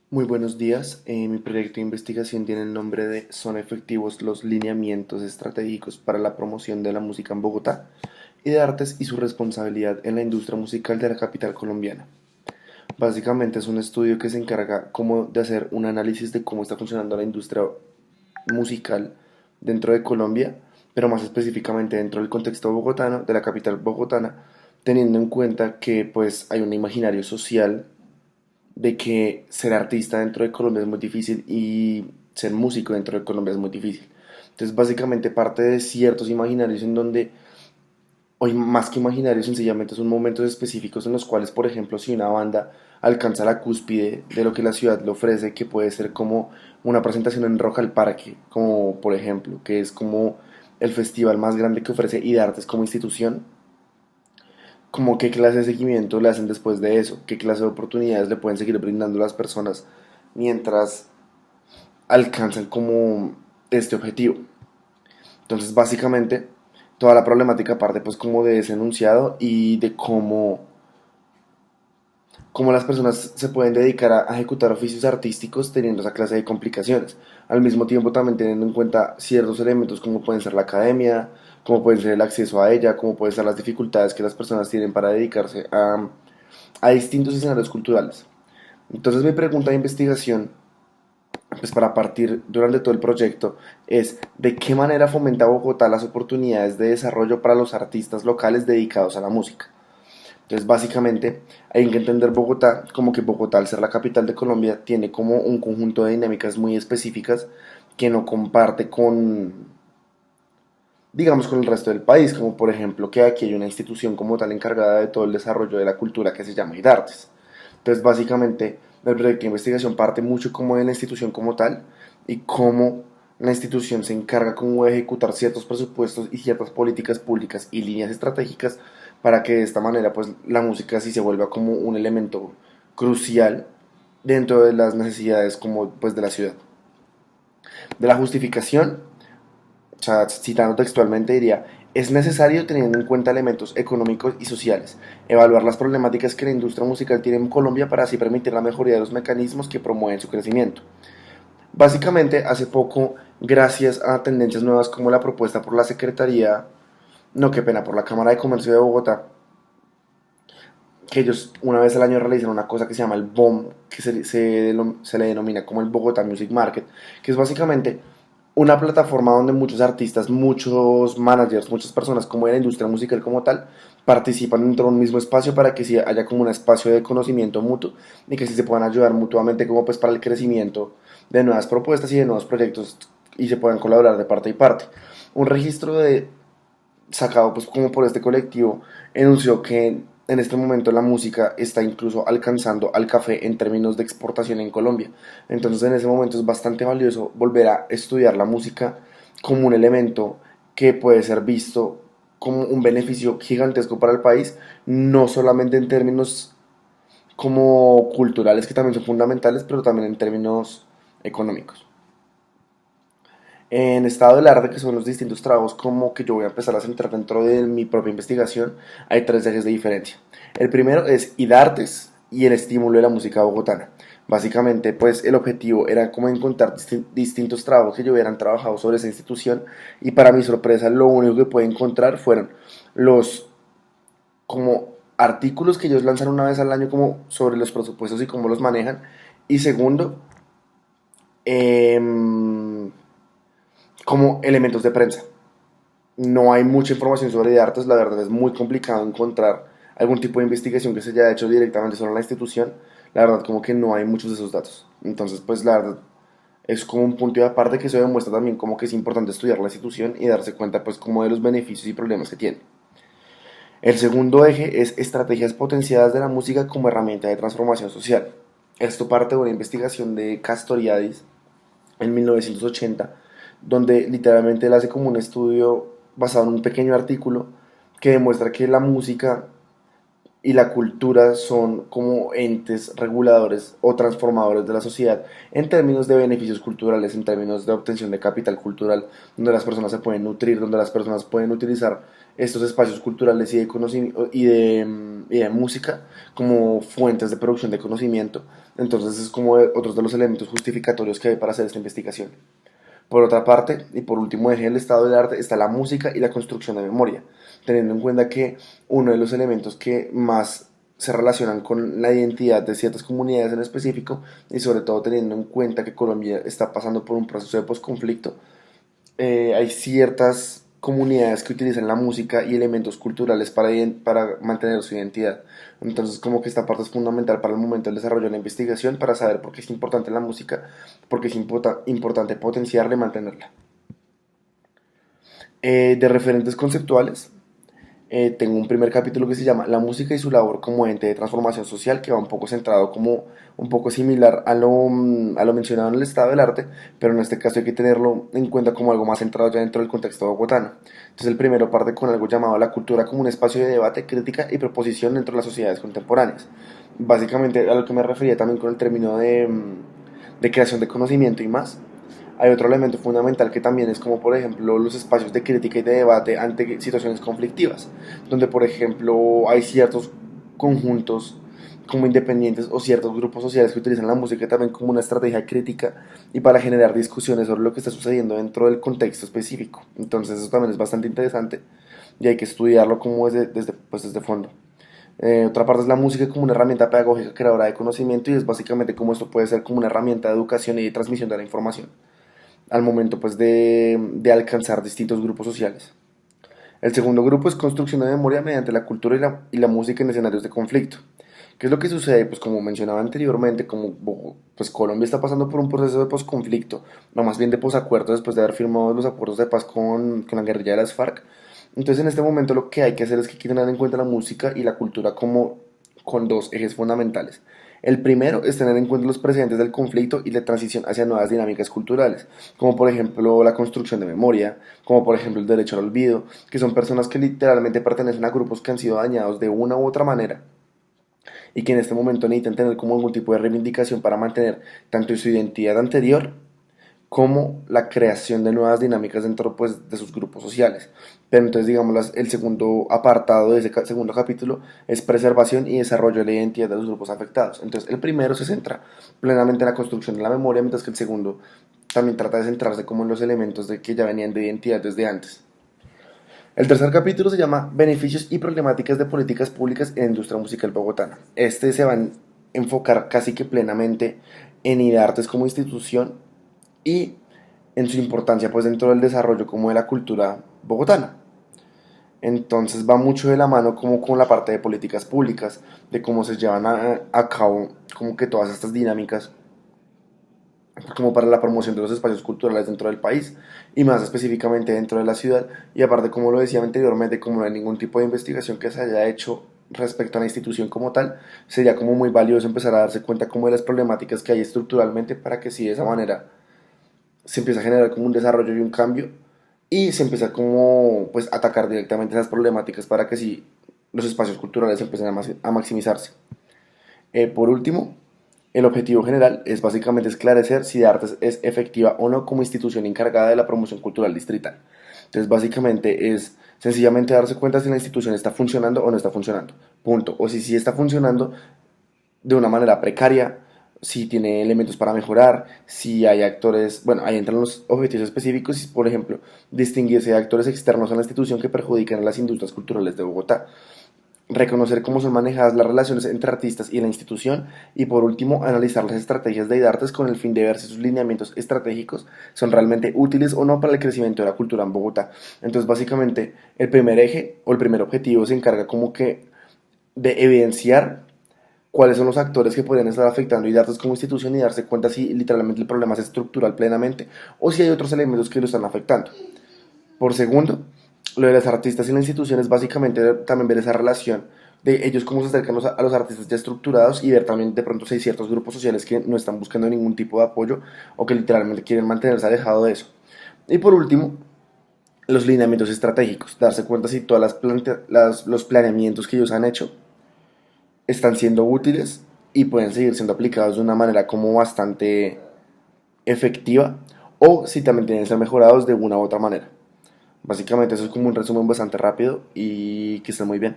Muy buenos días. Mi proyecto de investigación tiene el nombre de ¿Son efectivos los lineamientos estratégicos para la promoción de la música en Bogotá y de artes y su responsabilidad en la industria musical de la capital colombiana? Básicamente es un estudio que se encarga como de hacer un análisis de cómo está funcionando la industria musical dentro de Colombia, pero más específicamente dentro del contexto bogotano, de la capital bogotana, teniendo en cuenta que pues hay un imaginario social de que ser artista dentro de Colombia es muy difícil y ser músico dentro de Colombia es muy difícil. Entonces, básicamente parte de ciertos imaginarios en donde, hoy más que imaginarios, sencillamente son momentos específicos en los cuales, por ejemplo, si una banda alcanza la cúspide de lo que la ciudad le ofrece, que puede ser como una presentación en Rock al Parque, como por ejemplo, que es como el festival más grande que ofrece IDARTES como institución, como qué clase de seguimiento le hacen después de eso, qué clase de oportunidades le pueden seguir brindando a las personas mientras alcanzan como este objetivo. Entonces, básicamente, toda la problemática parte pues como de ese enunciado y de cómo las personas se pueden dedicar a ejecutar oficios artísticos teniendo esa clase de complicaciones. Al mismo tiempo también teniendo en cuenta ciertos elementos como pueden ser la academia, como puede ser el acceso a ella, como pueden ser las dificultades que las personas tienen para dedicarse a distintos escenarios culturales. Entonces mi pregunta de investigación, pues para partir durante todo el proyecto, es de qué manera fomenta Bogotá las oportunidades de desarrollo para los artistas locales dedicados a la música. Entonces básicamente hay que entender Bogotá como que Bogotá, al ser la capital de Colombia, tiene como un conjunto de dinámicas muy específicas que no comparte con, digamos, con el resto del país, como por ejemplo que aquí hay una institución como tal encargada de todo el desarrollo de la cultura que se llama IDARTES. Entonces, básicamente, el proyecto de investigación parte mucho como de la institución como tal y cómo la institución se encarga como de ejecutar ciertos presupuestos y ciertas políticas públicas y líneas estratégicas para que de esta manera pues la música sí se vuelva como un elemento crucial dentro de las necesidades como pues de la ciudad. De la justificación, o sea, citando textualmente diría, es necesario, teniendo en cuenta elementos económicos y sociales, evaluar las problemáticas que la industria musical tiene en Colombia para así permitir la mejoría de los mecanismos que promueven su crecimiento. Básicamente, hace poco, gracias a tendencias nuevas como la propuesta por la Secretaría, no, qué pena, por la Cámara de Comercio de Bogotá, que ellos una vez al año realizan una cosa que se llama el BOM, que se le denomina como el Bogotá Music Market, que es básicamente una plataforma donde muchos artistas, muchos managers, muchas personas como de la industria musical como tal, participan dentro de un mismo espacio para que sí haya como un espacio de conocimiento mutuo y que sí se puedan ayudar mutuamente como pues para el crecimiento de nuevas propuestas y de nuevos proyectos y se puedan colaborar de parte y parte. Un registro de sacado pues como por este colectivo enunció que en este momento la música está incluso alcanzando al café en términos de exportación en Colombia. Entonces en ese momento es bastante valioso volver a estudiar la música como un elemento que puede ser visto como un beneficio gigantesco para el país, no solamente en términos como culturales que también son fundamentales, pero también en términos económicos. En estado del arte, que son los distintos trabajos como que yo voy a empezar a centrar dentro de mi propia investigación, hay tres ejes de diferencia. El primero es IDARTES y el estímulo de la música bogotana. Básicamente, pues el objetivo era como encontrar distintos trabajos que yo hubieran trabajado sobre esa institución y para mi sorpresa lo único que pude encontrar fueron los como artículos que ellos lanzan una vez al año como sobre los presupuestos y cómo los manejan y segundo, eh, como elementos de prensa. No hay mucha información sobre artes, la verdad es muy complicado encontrar algún tipo de investigación que se haya hecho directamente sobre la institución, la verdad como que no hay muchos de esos datos. Entonces, pues la verdad es como un punto de aparte que eso demuestra también como que es importante estudiar la institución y darse cuenta pues como de los beneficios y problemas que tiene. El segundo eje es estrategias potenciadas de la música como herramienta de transformación social. Esto parte de una investigación de Castoriadis en 1980, donde literalmente él hace como un estudio basado en un pequeño artículo que demuestra que la música y la cultura son como entes reguladores o transformadores de la sociedad en términos de beneficios culturales, en términos de obtención de capital cultural, donde las personas se pueden nutrir, donde las personas pueden utilizar estos espacios culturales y de conocimiento y de música como fuentes de producción de conocimiento. Entonces es como otros de los elementos justificatorios que hay para hacer esta investigación. Por otra parte, y por último eje del estado del arte, está la música y la construcción de memoria, teniendo en cuenta que uno de los elementos que más se relacionan con la identidad de ciertas comunidades en específico, y sobre todo teniendo en cuenta que Colombia está pasando por un proceso de posconflicto, hay ciertas comunidades que utilizan la música y elementos culturales para mantener su identidad. Entonces, como que esta parte es fundamental para el momento del desarrollo de la investigación, para saber por qué es importante la música, por qué es importante potenciarla y mantenerla. De referentes conceptuales, tengo un primer capítulo que se llama La música y su labor como ente de transformación social, que va un poco centrado como un poco similar a lo mencionado en el estado del arte, pero en este caso hay que tenerlo en cuenta como algo más centrado ya dentro del contexto bogotano. Entonces el primero parte con algo llamado la cultura como un espacio de debate, crítica y proposición dentro de las sociedades contemporáneas. Básicamente a lo que me refería también con el término de creación de conocimiento y más. Hay otro elemento fundamental que también es como por ejemplo los espacios de crítica y de debate ante situaciones conflictivas, donde por ejemplo hay ciertos conjuntos como independientes o ciertos grupos sociales que utilizan la música también como una estrategia crítica y para generar discusiones sobre lo que está sucediendo dentro del contexto específico. Entonces eso también es bastante interesante y hay que estudiarlo como desde fondo. Otra parte es la música como una herramienta pedagógica creadora de conocimiento y es básicamente como esto puede ser como una herramienta de educación y de transmisión de la información al momento pues de alcanzar distintos grupos sociales. El segundo grupo es construcción de memoria mediante la cultura y la música en escenarios de conflicto. ¿Qué es lo que sucede? Pues como mencionaba anteriormente, como pues Colombia está pasando por un proceso de posconflicto, no más bien de posacuerdo después de haber firmado los acuerdos de paz con la guerrilla de las FARC. Entonces en este momento lo que hay que hacer es que hay que tener en cuenta la música y la cultura como con dos ejes fundamentales. El primero es tener en cuenta los precedentes del conflicto y la transición hacia nuevas dinámicas culturales, como por ejemplo la construcción de memoria, como por ejemplo el derecho al olvido, que son personas que literalmente pertenecen a grupos que han sido dañados de una u otra manera y que en este momento necesitan tener como algún tipo de reivindicación para mantener tanto su identidad anterior como la creación de nuevas dinámicas dentro pues, de sus grupos sociales. Pero entonces, digamos, el segundo apartado de ese segundo capítulo es preservación y desarrollo de la identidad de los grupos afectados. Entonces, el primero se centra plenamente en la construcción de la memoria, mientras que el segundo también trata de centrarse como en los elementos de que ya venían de identidad desde antes. El tercer capítulo se llama Beneficios y problemáticas de políticas públicas en la industria musical bogotana. Este se va a enfocar casi que plenamente en IDARTES como institución y en su importancia pues dentro del desarrollo como de la cultura bogotana. Entonces va mucho de la mano como con la parte de políticas públicas, de cómo se llevan a cabo como que todas estas dinámicas como para la promoción de los espacios culturales dentro del país y más específicamente dentro de la ciudad y aparte como lo decía anteriormente como no hay ningún tipo de investigación que se haya hecho respecto a la institución como tal sería como muy valioso empezar a darse cuenta como de las problemáticas que hay estructuralmente para que si de esa manera se empieza a generar como un desarrollo y un cambio y se empieza como pues atacar directamente esas problemáticas para que si los espacios culturales empiecen a maximizarse. Por último, el objetivo general es básicamente esclarecer si Artes es efectiva o no como institución encargada de la promoción cultural distrital. Entonces, básicamente es sencillamente darse cuenta si la institución está funcionando o no está funcionando. Punto. O si sí está funcionando de una manera precaria, si tiene elementos para mejorar, si hay actores, bueno, ahí entran los objetivos específicos, por ejemplo, distinguirse de actores externos a la institución que perjudican a las industrias culturales de Bogotá, reconocer cómo son manejadas las relaciones entre artistas y la institución y por último analizar las estrategias de IDARTES con el fin de ver si sus lineamientos estratégicos son realmente útiles o no para el crecimiento de la cultura en Bogotá. Entonces básicamente el primer eje o el primer objetivo se encarga como que de evidenciar cuáles son los actores que podrían estar afectando IDARTES como institución y darse cuenta si literalmente el problema es estructural plenamente o si hay otros elementos que lo están afectando. Por segundo, lo de los artistas y las instituciones, básicamente también ver esa relación de ellos cómo se acercan a los artistas ya estructurados y ver también de pronto si hay ciertos grupos sociales que no están buscando ningún tipo de apoyo o que literalmente quieren mantenerse alejados de eso. Y por último, los lineamientos estratégicos, darse cuenta si todos los planeamientos que ellos han hecho están siendo útiles y pueden seguir siendo aplicados de una manera como bastante efectiva o si también tienen que ser mejorados de una u otra manera. Básicamente eso es como un resumen bastante rápido y que esté muy bien.